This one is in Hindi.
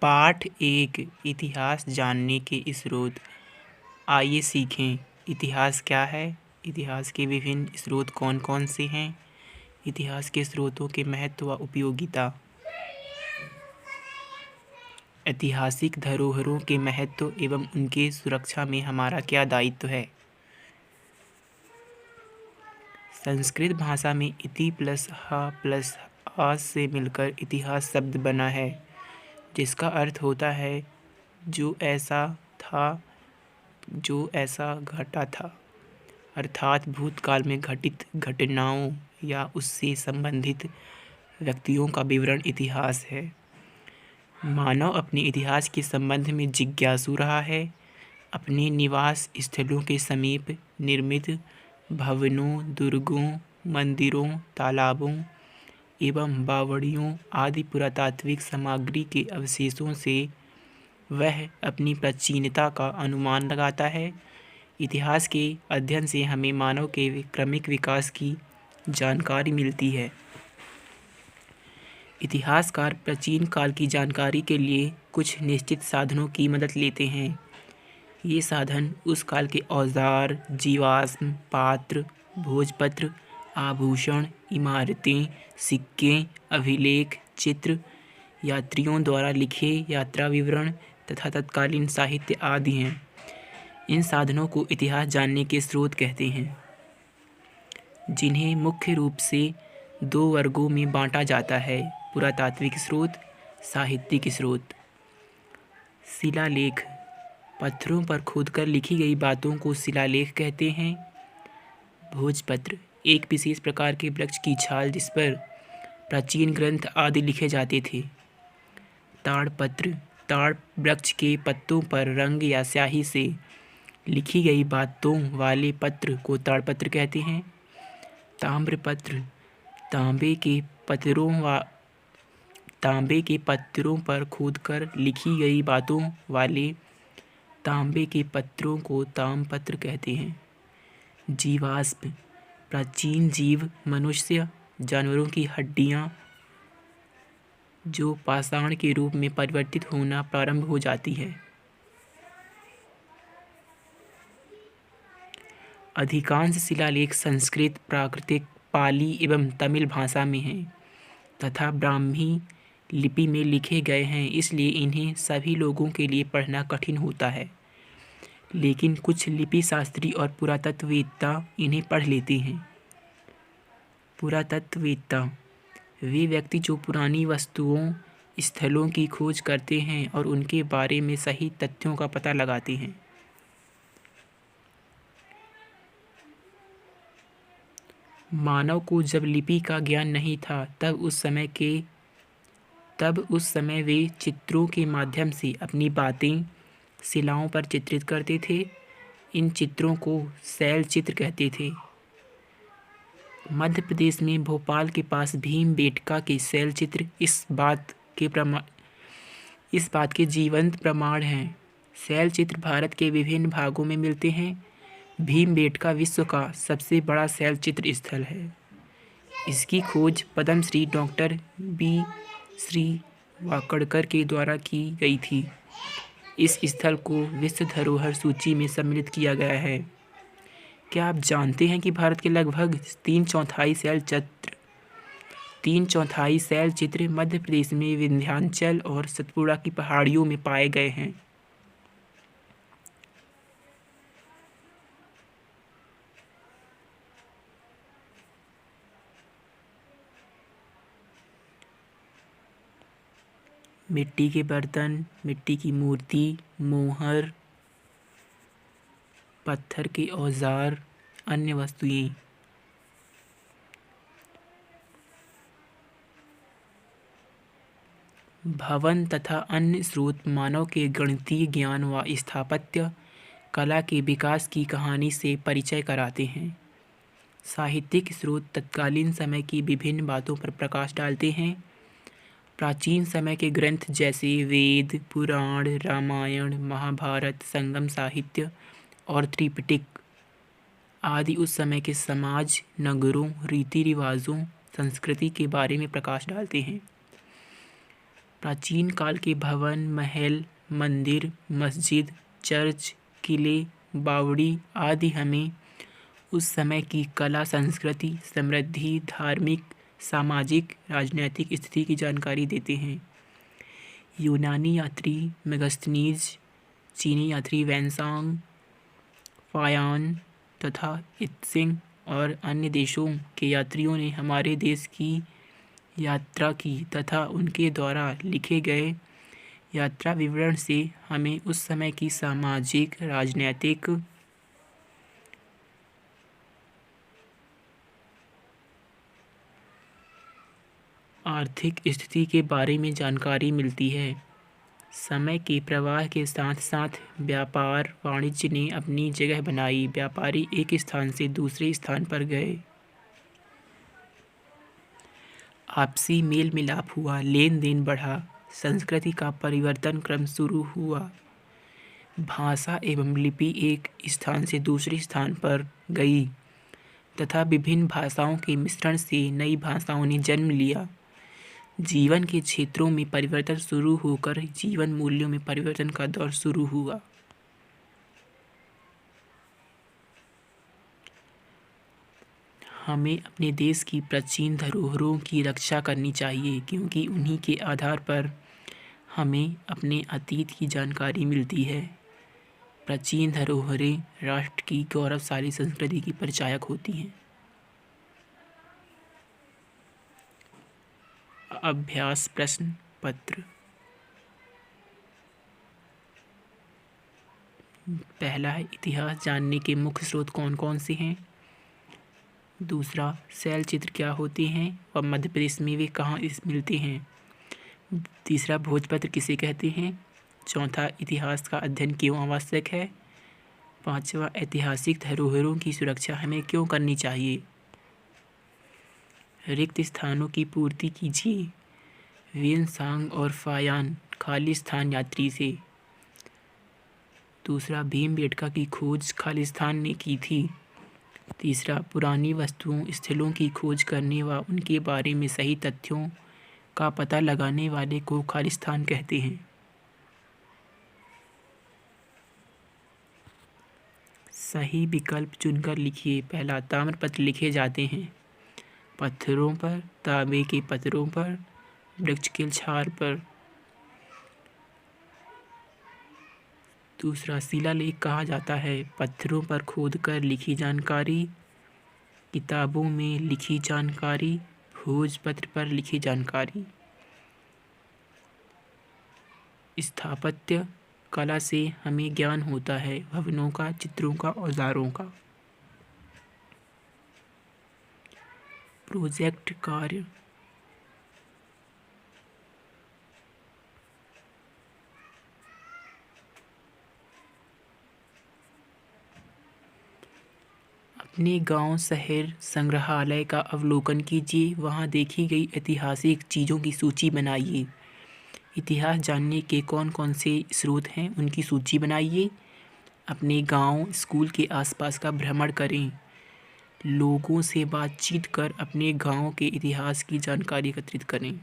पाठ 1 इतिहास जानने के स्रोत। आइए सीखें इतिहास क्या है, इतिहास के विभिन्न स्रोत कौन कौन से हैं, इतिहास के स्रोतों के महत्व व उपयोगिता, ऐतिहासिक धरोहरों के महत्व एवं उनके सुरक्षा में हमारा क्या दायित्व है। संस्कृत भाषा में इति प्लस ह प्लस आस से मिलकर इतिहास शब्द बना है, जिसका अर्थ होता है जो ऐसा था, जो ऐसा घटा था, अर्थात भूतकाल में घटित घटनाओं या उससे संबंधित व्यक्तियों का विवरण इतिहास है। मानव अपने इतिहास के संबंध में जिज्ञासु रहा है। अपने निवास स्थलों के समीप निर्मित भवनों, दुर्गों, मंदिरों, तालाबों एवं बावड़ियों आदि पुरातात्विक सामग्री के अवशेषों से वह अपनी प्राचीनता का अनुमान लगाता है। इतिहास के अध्ययन से हमें मानव के क्रमिक विकास की जानकारी मिलती है। इतिहासकार प्राचीन काल की जानकारी के लिए कुछ निश्चित साधनों की मदद लेते हैं। ये साधन उस काल के औजार, जीवाश्म, पात्र, भोजपत्र, आभूषण, इमारतें, सिक्के, अभिलेख, चित्र, यात्रियों द्वारा लिखे यात्रा विवरण तथा तत्कालीन साहित्य आदि हैं। इन साधनों को इतिहास जानने के स्रोत कहते हैं, जिन्हें मुख्य रूप से 2 वर्गों में बांटा जाता है: पुरातात्विक स्रोत, साहित्यिक स्रोत। शिलालेख, पत्थरों पर खोदकर लिखी गई बातों को शिलालेख कहते हैं। भोजपत्र, एक विशेष प्रकार के वृक्ष की छाल जिस पर प्राचीन ग्रंथ आदि लिखे जाते थे। ताड़पत्र, ताड़ वृक्ष के पत्तों पर रंग या स्याही से लिखी गई बातों वाले पत्र को ताड़पत्र कहते हैं। ताम्रपत्र, तांबे के पत्रों पर खोदकर लिखी गई बातों वाले तांबे के पत्रों को ताम्रपत्र कहते हैं। जीवाश्म, प्राचीन जीव, मनुष्य, जानवरों की हड्डियां जो पाषाण के रूप में परिवर्तित होना प्रारंभ हो जाती है। अधिकांश शिलालेख संस्कृत, प्राकृत, पाली एवं तमिल भाषा में हैं तथा ब्राह्मी लिपि में लिखे गए हैं, इसलिए इन्हें सभी लोगों के लिए पढ़ना कठिन होता है। लेकिन कुछ लिपि शास्त्री और पुरातत्ववेत्ता इन्हें पढ़ लेते हैं। पुरातत्ववेत्ता, वे व्यक्ति जो पुरानी वस्तुओं, स्थलों की खोज करते हैं और उनके बारे में सही तथ्यों का पता लगाते हैं। मानव को जब लिपि का ज्ञान नहीं था, तब उस समय वे चित्रों के माध्यम से अपनी बातें शिलाओं पर चित्रित करते थे। इन चित्रों को शैल चित्र कहते थे। मध्य प्रदेश में भोपाल के पास भीमबेटका के शैल चित्र इस बात के जीवंत प्रमाण हैं। शैल चित्र भारत के विभिन्न भागों में मिलते हैं। भीमबेटका विश्व का सबसे बड़ा शैल चित्र स्थल है। इसकी खोज पद्मश्री डॉक्टर बी श्रीवाकड़कर के द्वारा की गई थी। इस स्थल को विश्व धरोहर सूची में सम्मिलित किया गया है। क्या आप जानते हैं कि भारत के लगभग 3/4 शैल चित्र मध्य प्रदेश में विंध्याचल और सतपुड़ा की पहाड़ियों में पाए गए हैं। मिट्टी के बर्तन, मिट्टी की मूर्ति, मोहर, पत्थर के औजार, अन्य वस्तुएं। भवन तथा अन्य स्रोत मानव के गणितीय ज्ञान व स्थापत्य कला के विकास की कहानी से परिचय कराते हैं। साहित्यिक स्रोत तत्कालीन समय की विभिन्न बातों पर प्रकाश डालते हैं। प्राचीन समय के ग्रंथ जैसे वेद, पुराण, रामायण, महाभारत, संगम साहित्य और त्रिपिटक आदि उस समय के समाज, नगरों, रीति रिवाजों, संस्कृति के बारे में प्रकाश डालते हैं। प्राचीन काल के भवन, महल, मंदिर, मस्जिद, चर्च, किले, बावड़ी आदि हमें उस समय की कला, संस्कृति, समृद्धि, धार्मिक, सामाजिक, राजनीतिक स्थिति की जानकारी देते हैं। यूनानी यात्री मेगास्थनीज, चीनी यात्री वैनसांग, फायान तथा इत्सिंग और अन्य देशों के यात्रियों ने हमारे देश की यात्रा की तथा उनके द्वारा लिखे गए यात्रा विवरण से हमें उस समय की सामाजिक, राजनीतिक, आर्थिक स्थिति के बारे में जानकारी मिलती है। समय के प्रवाह के साथ साथ व्यापार वाणिज्य ने अपनी जगह बनाई। व्यापारी एक स्थान से दूसरे स्थान पर गए, आपसी मेल मिलाप हुआ, लेन देन बढ़ा, संस्कृति का परिवर्तन क्रम शुरू हुआ। भाषा एवं लिपि एक स्थान से दूसरे स्थान पर गई तथा विभिन्न भाषाओं के मिश्रण से नई भाषाओं ने जन्म लिया। जीवन के क्षेत्रों में परिवर्तन शुरू होकर जीवन मूल्यों में परिवर्तन का दौर शुरू हुआ। हमें अपने देश की प्राचीन धरोहरों की रक्षा करनी चाहिए, क्योंकि उन्हीं के आधार पर हमें अपने अतीत की जानकारी मिलती है। प्राचीन धरोहरें राष्ट्र की गौरवशाली संस्कृति की परिचायक होती हैं। अभ्यास प्रश्न पत्र। पहला है, इतिहास जानने के मुख्य स्रोत कौन कौन से हैं। दूसरा, शैल चित्र क्या होते हैं और मध्य प्रदेश में वे कहाँ मिलते हैं। तीसरा, भोजपत्र किसे कहते हैं। चौथा, इतिहास का अध्ययन क्यों आवश्यक है। पांचवा, ऐतिहासिक धरोहरों की सुरक्षा हमें क्यों करनी चाहिए। रिक्त स्थानों की पूर्ति कीजिए। वेनसांग और फायान खाली स्थान यात्री से। दूसरा, भीमबेटका की खोज खालिस्तान ने की थी। तीसरा, पुरानी वस्तुओं स्थलों की खोज करने व उनके बारे में सही तथ्यों का पता लगाने वाले को खालिस्तान कहते हैं। सही विकल्प चुनकर लिखिए। पहला, ताम्रपत्र लिखे जाते हैं पत्थरों पर, तांबे के पत्थरों पर, वृक्ष के छाल पर। दूसरा, शिलालेख कहा जाता है पत्थरों पर खोदकर लिखी जानकारी, किताबों में लिखी जानकारी, भोजपत्र पर लिखी जानकारी। स्थापत्य कला से हमें ज्ञान होता है भवनों का, चित्रों का, औजारों का। प्रोजेक्ट कार्य। अपने गांव, शहर, संग्रहालय का अवलोकन कीजिए। वहां देखी गई ऐतिहासिक चीज़ों की सूची बनाइए। इतिहास जानने के कौन कौन से स्रोत हैं उनकी सूची बनाइए। अपने गांव, स्कूल के आसपास का भ्रमण करें। लोगों से बातचीत कर अपने गांव के इतिहास की जानकारी एकत्रित करें।